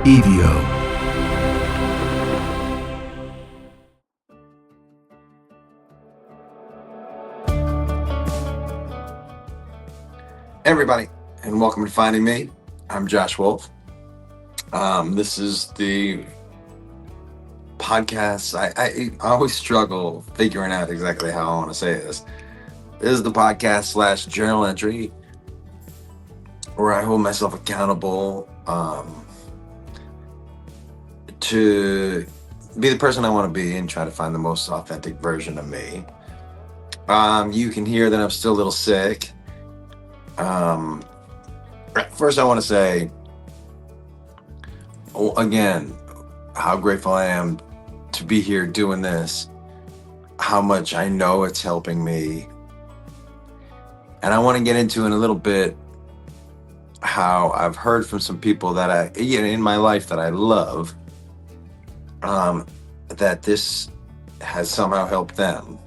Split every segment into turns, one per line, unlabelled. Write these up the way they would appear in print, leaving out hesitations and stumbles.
EVO.
Everybody, and welcome to Finding Me. I'm Josh Wolf. This is the podcast. I always struggle figuring out exactly how I want to say this. This is the podcast slash journal entry where I hold myself accountable to be the person I want to be and try to find the most authentic version of me. You can hear that I'm still a little sick. First, I want to say, again, how grateful I am to be here doing this, how much I know it's helping me. And I want to get into in a little bit how I've heard from some people that in my life that I love, that this has somehow helped them.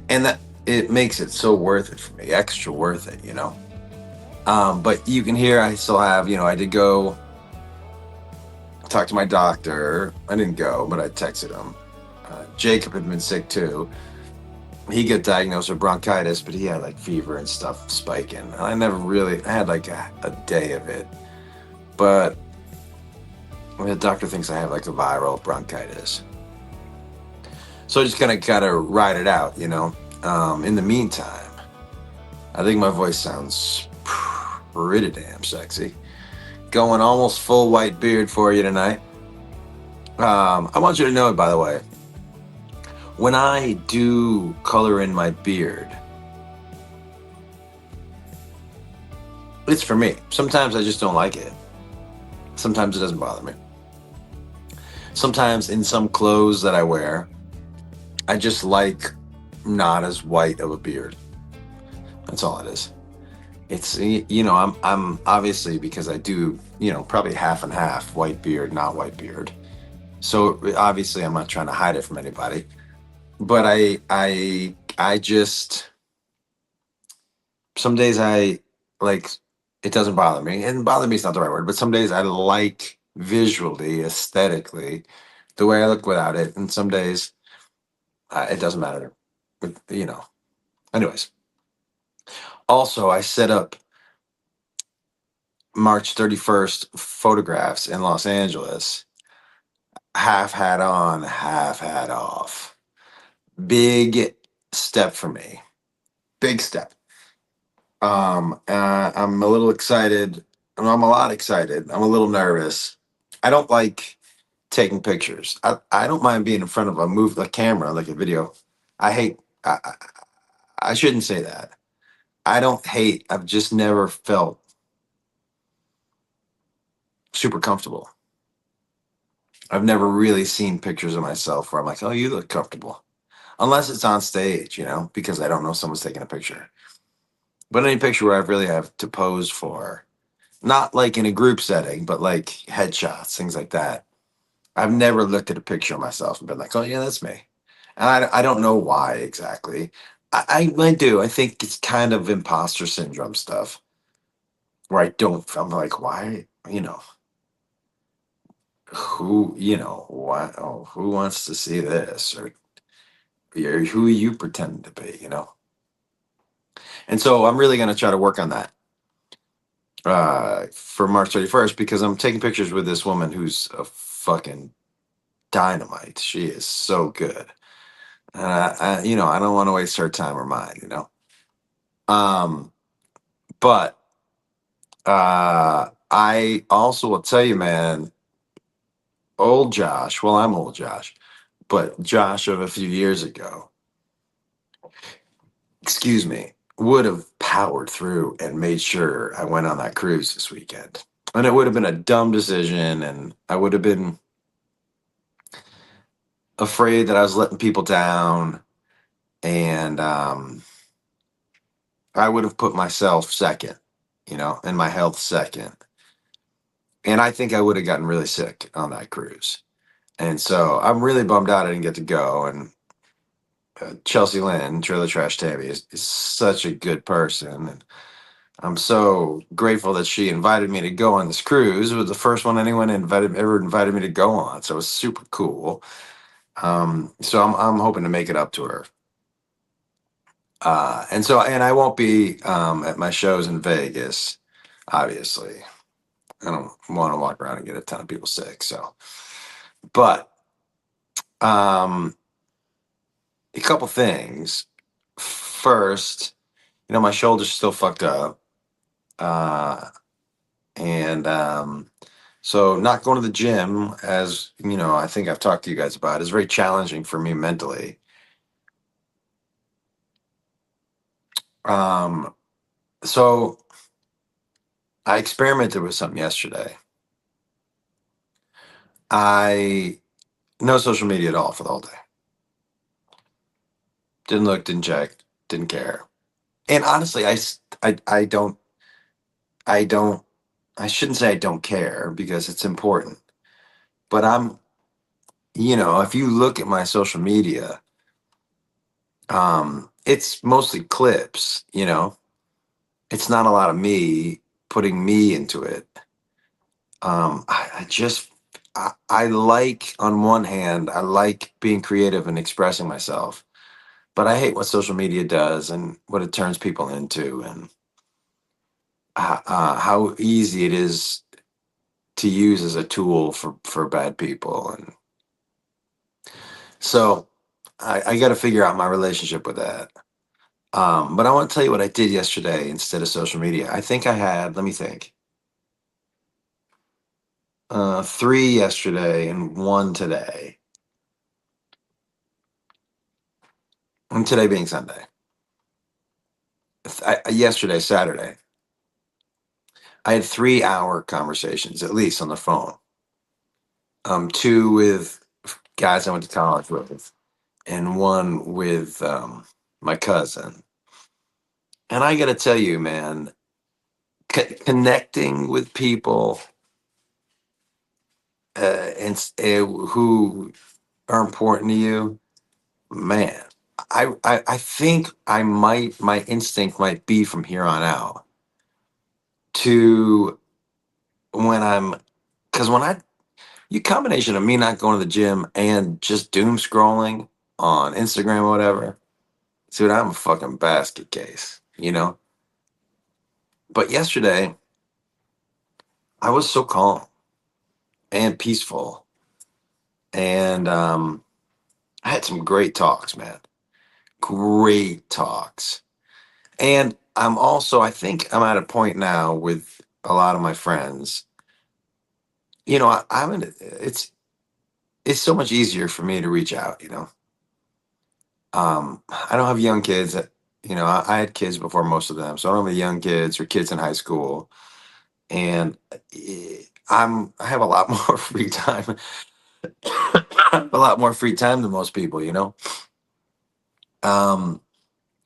And that it makes it so worth it for me, extra worth it, But you can hear I still have, I did go talk to my doctor. I didn't go, but I texted him. Jacob had been sick too. He got diagnosed with bronchitis, but he had like fever and stuff spiking. And I had like a day of it. But the doctor thinks I have like a viral bronchitis. So I just gotta ride it out, In the meantime, I think my voice sounds pretty damn sexy. Going almost full white beard for you tonight. I want you to know it, by the way. When I do color in my beard, it's for me. Sometimes I just don't like it. Sometimes it doesn't bother me. Sometimes in some clothes that I wear, I just like not as white of a beard. That's all it is. It's, I'm obviously, because I do, probably half and half, white beard, not white beard. So obviously I'm not trying to hide it from anybody. But I just, some days I like, it doesn't bother me. And bother me is not the right word, but some days I like visually, aesthetically, the way I look without it. And some days it doesn't matter. But, anyways. Also, I set up March 31st photographs in Los Angeles. Half hat on, half hat off. Big step for me. Big step. I'm a little excited. I'm a lot excited. I'm a little nervous. I don't like taking pictures. I don't mind being in front of a camera, like a video. I shouldn't say that. I don't hate. I've just never felt super comfortable. I've never really seen pictures of myself where I'm like, oh, you look comfortable. Unless it's on stage, because I don't know someone's taking a picture. But any picture where I really have to pose for, not like in a group setting, but like headshots, things like that. I've never looked at a picture of myself and been like, oh, yeah, that's me. And I don't know why exactly. I do. I think it's kind of imposter syndrome stuff where I'm like, why, who wants to see this? Or who you pretend to be, And so I'm really going to try to work on that for March 31st, because I'm taking pictures with this woman who's a fucking dynamite. She is so good. And I don't want to waste her time or mine, But I also will tell you, man, old Josh, well, I'm old Josh, but Josh of a few years ago, excuse me, would have powered through and made sure I went on that cruise this weekend. And it would have been a dumb decision, and I would have been afraid that I was letting people down, and I would have put myself second, and my health second. And I think I would have gotten really sick on that cruise. And so I'm really bummed out I didn't get to go. And Chelsea Lynn, Trailer Trash Tammy, is such a good person. And I'm so grateful that she invited me to go on this cruise. It was the first one anyone ever invited me to go on, so it was super cool. So I'm hoping to make it up to her. And I won't be at my shows in Vegas. Obviously, I don't want to walk around and get a ton of people sick. So, but um, a couple things. First, my shoulder's still fucked up, uh, and so not going to the gym, as I think I've talked to you guys about, is very challenging for me mentally. Um, so I experimented with something yesterday. I No social media at all for the whole day. Didn't look, didn't check, didn't care. And honestly, I don't, I shouldn't say I don't care because it's important. But if you look at my social media, it's mostly clips. It's not a lot of me putting me into it. I like, on one hand, I like being creative and expressing myself, but I hate what social media does and what it turns people into, and how easy it is to use as a tool for bad people. And so I got to figure out my relationship with that. But I want to tell you what I did yesterday instead of social media. I think I had, let me think, three yesterday and one today, and today being Sunday. Yesterday, Saturday, I had 3 hour conversations at least on the phone. Two with guys I went to college with, and one with my cousin. And I got to tell you, man, connecting with people who are important to you, man. I think my instinct might be from here on out to when I'm because when I you combination of me not going to the gym and just doom scrolling on Instagram or whatever, dude, I'm a fucking basket case. But yesterday I was so calm and peaceful, and I had some great talks, man. Great talks. And I think I'm at a point now with a lot of my friends. It's so much easier for me to reach out. I don't have young kids. I had kids before most of them, so I don't have young kids or kids in high school, and I have a lot more free time, a lot more free time than most people. Um,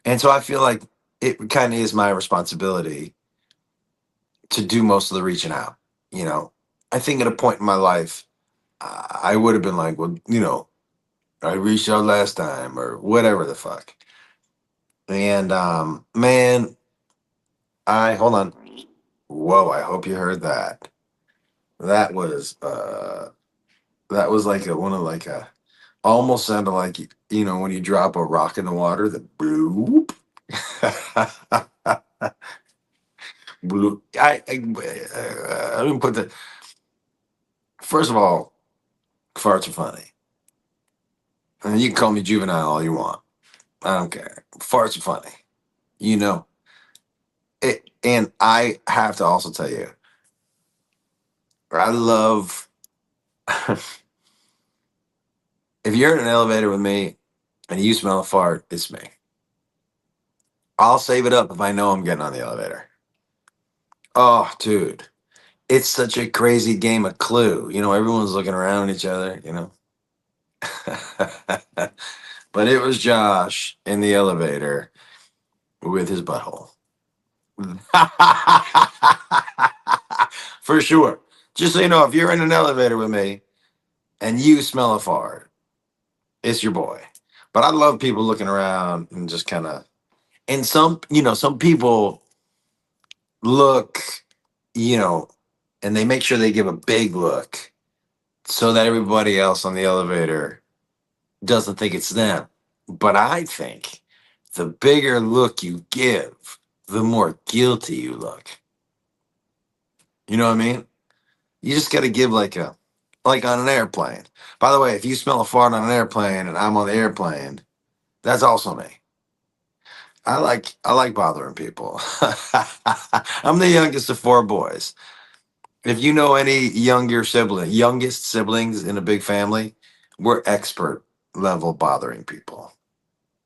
and so I feel like it kind of is my responsibility to do most of the reaching out. You know, I think at a point in my life, I would have been like, well, I reached out last time or whatever the fuck. And man, I hold on. Whoa, I hope you heard that. That was like a almost sounded like when you drop a rock in the water, the bloop. Bloop. I didn't put the first of all, farts are funny. And you can call me juvenile all you want. I don't care. Farts are funny. You know it, and I have to also tell you, I love if you're in an elevator with me and you smell a fart, it's me. I'll save it up if I know I'm getting on the elevator. Oh, dude, it's such a crazy game of Clue. Everyone's looking around at each other. But it was Josh in the elevator with his butthole. For sure. Just so you know, if you're in an elevator with me and you smell a fart, it's your boy. But I love people looking around and just kind of, and some people, look, you know, and they make sure they give a big look so that everybody else on the elevator doesn't think it's them. But I think the bigger look you give, the more guilty you look. You know what I mean? You just got to give like on an airplane. By the way, if you smell a fart on an airplane and I'm on the airplane, that's also me. I like bothering people. I'm the youngest of four boys. If you know any youngest siblings in a big family, we're expert level bothering people.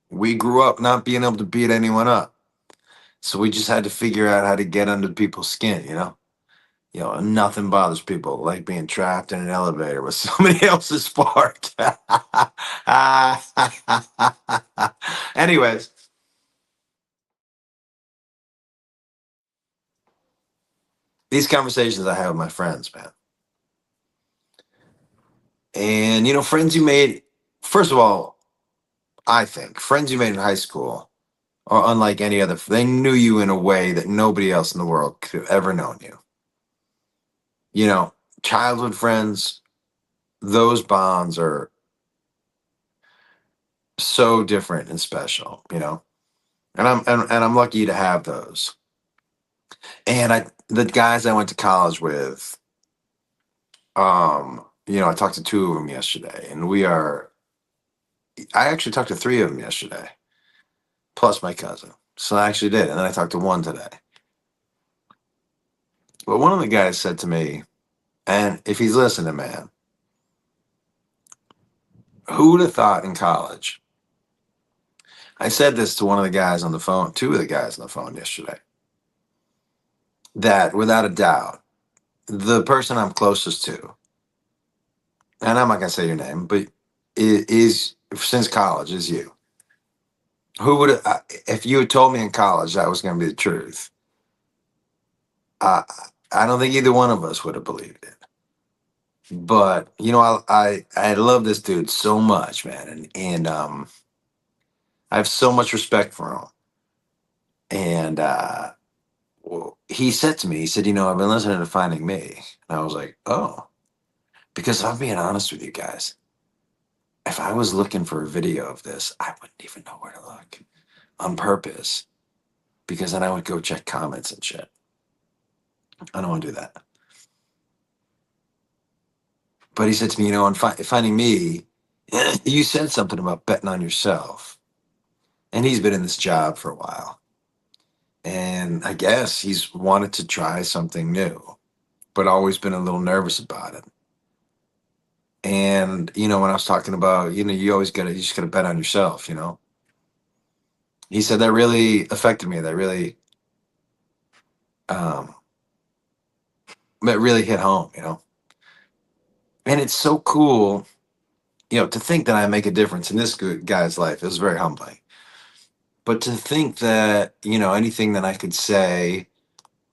We grew up not being able to beat anyone up. So we just had to figure out how to get under people's skin, you know? Nothing bothers people like being trapped in an elevator with somebody else's fart. Anyways, these conversations I have with my friends, man. And friends you made, first of all, I think friends you made in high school are unlike any other. They knew you in a way that nobody else in the world could have ever known you. You know, childhood friends, those bonds are so different and special, and I'm lucky to have those. And the guys I went to college with, I talked to two of them yesterday, and I actually talked to three of them yesterday, plus my cousin. So I actually did, and then I talked to one today. But one of the guys said to me, and if he's listening, man, who would have thought in college? I said this to one of the guys on the phone, two of the guys on the phone yesterday, that without a doubt, the person I'm closest to, and I'm not gonna say your name, but is since college is you. Who would have, if you had told me in college that was going to be the truth? I I don't think either one of us would have believed it. But I love this dude so much, man, and I have so much respect for him. And well, he said to me, he said, I've been listening to Finding Me, and I was like, oh, because I'm being honest with you guys. If I was looking for a video of this, I wouldn't even know where to look on purpose because then I would go check comments and shit. I don't want to do that. But he said to me, on Finding Me, you said something about betting on yourself. And he's been in this job for a while. And I guess he's wanted to try something new, but always been a little nervous about it. And, when I was talking about, you just gotta bet on yourself. He said that really affected me. Um, that really hit home. And it's so cool, to think that I make a difference in this guy's life. It was very humbling. But to think that, anything that I could say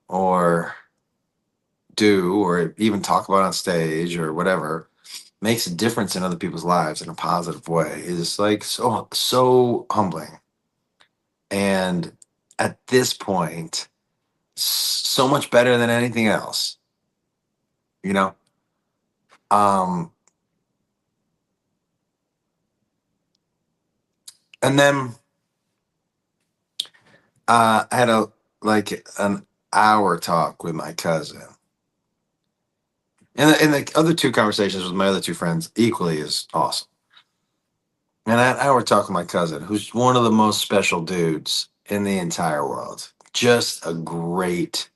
or do or even talk about on stage or whatever makes a difference in other people's lives in a positive way is like so humbling. And at this point, so much better than anything else, you know? Um, and then I had an hour talk with my cousin. And the other two conversations with my other two friends equally is awesome. And that hour talk with my cousin, who's one of the most special dudes in the entire world. Just a great,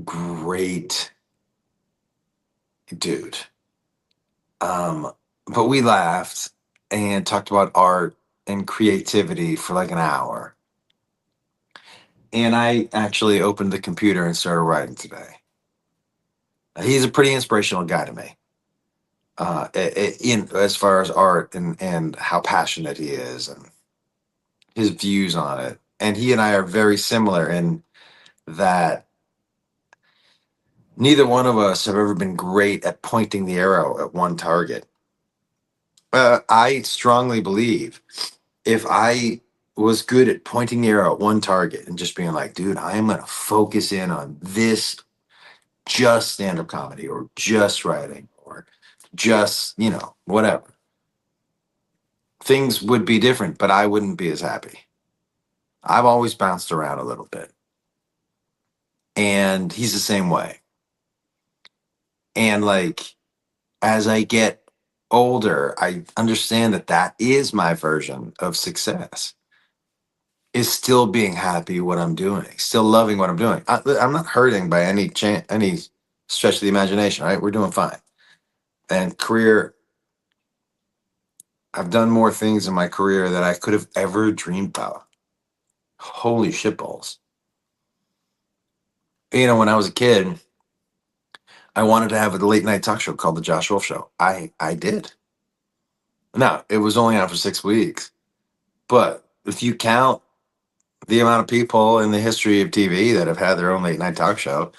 great dude. But we laughed and talked about art and creativity for like an hour. And I actually opened the computer and started writing today. He's a pretty inspirational guy to me. In as far as art and how passionate he is and his views on it. And he and I are very similar in that neither one of us have ever been great at pointing the arrow at one target. I strongly believe if I was good at pointing the arrow at one target and just being like, dude, I am going to focus in on this, just stand-up comedy or just writing or just, whatever. Things would be different, but I wouldn't be as happy. I've always bounced around a little bit. And he's the same way. And like, as I get older, I understand that that is my version of success, is still being happy what I'm doing, still loving what I'm doing. I'm not hurting by any stretch of the imagination, right? We're doing fine. And career, I've done more things in my career that I could have ever dreamed about. Holy shitballs. When I was a kid, I wanted to have a late night talk show called The Josh Wolf Show. I did. Now, it was only on for 6 weeks. But if you count the amount of people in the history of TV that have had their own late night talk show,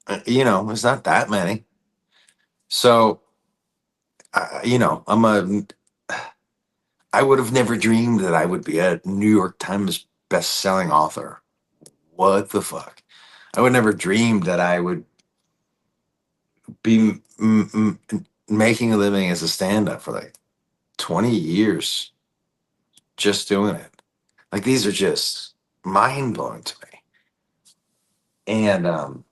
it's not that many. So, I would have never dreamed that I would be a New York Times best-selling author. What the fuck? I would never dreamed that I would be making a living as a stand-up for like 20 years just doing it. Like, these are just mind-blowing to me. And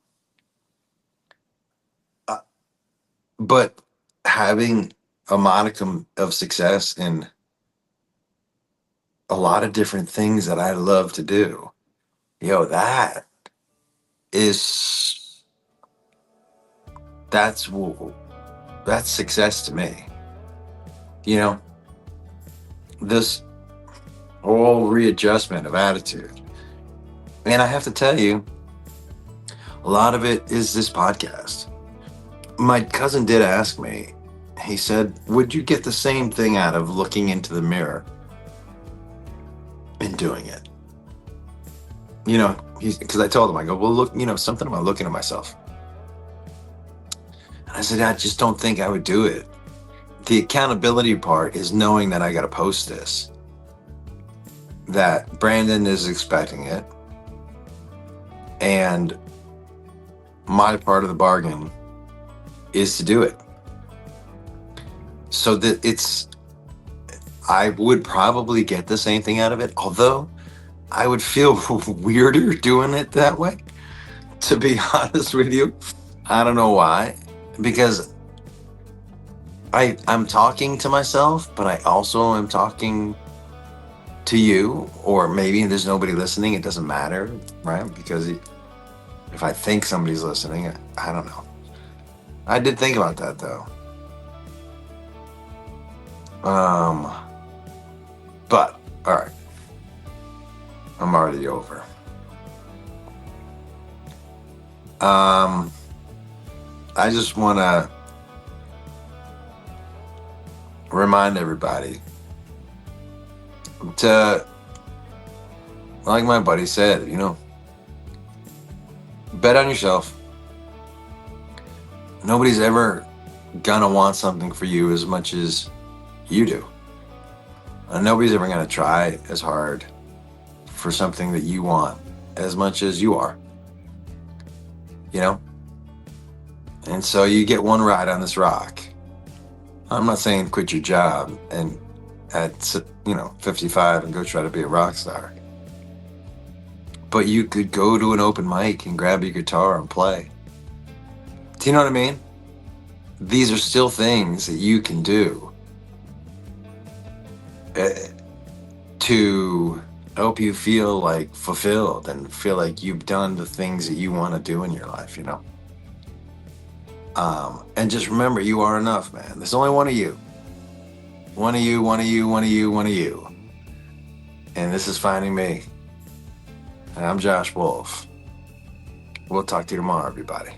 but having a modicum of success in a lot of different things that I love to do, that is that's that's success to me. This whole readjustment of attitude. And I have to tell you, a lot of it is this podcast. My cousin did ask me, he said, would you get the same thing out of looking into the mirror and doing it? Because I told him, I go, well, look, something about looking at myself. And I said, I just don't think I would do it. The accountability part is knowing that I got to post this, that Brandon is expecting it, and my part of the bargain is to do it. So that I would probably get the same thing out of it, although I would feel weirder doing it that way, to be honest with you. I don't know why, because I'm talking to myself, but I also am talking to you, or maybe there's nobody listening. It doesn't matter, right? Because if I think somebody's listening, I don't know. I did think about that though. But all right, I'm already over. I just want to remind everybody to, like my buddy said, bet on yourself. Nobody's ever gonna want something for you as much as you do. And nobody's ever gonna try as hard for something that you want as much as you are. And so you get one ride on this rock. I'm not saying quit your job and at 55 and go try to be a rock star. But you could go to an open mic and grab your guitar and play. Do you know what I mean? These are still things that you can do to help you feel like fulfilled and feel like you've done the things that you want to do in your life, and just remember, you are enough, man. There's only one of you. One of you, one of you, one of you, one of you. And this is Finding Me. And I'm Josh Wolf. We'll talk to you tomorrow, everybody.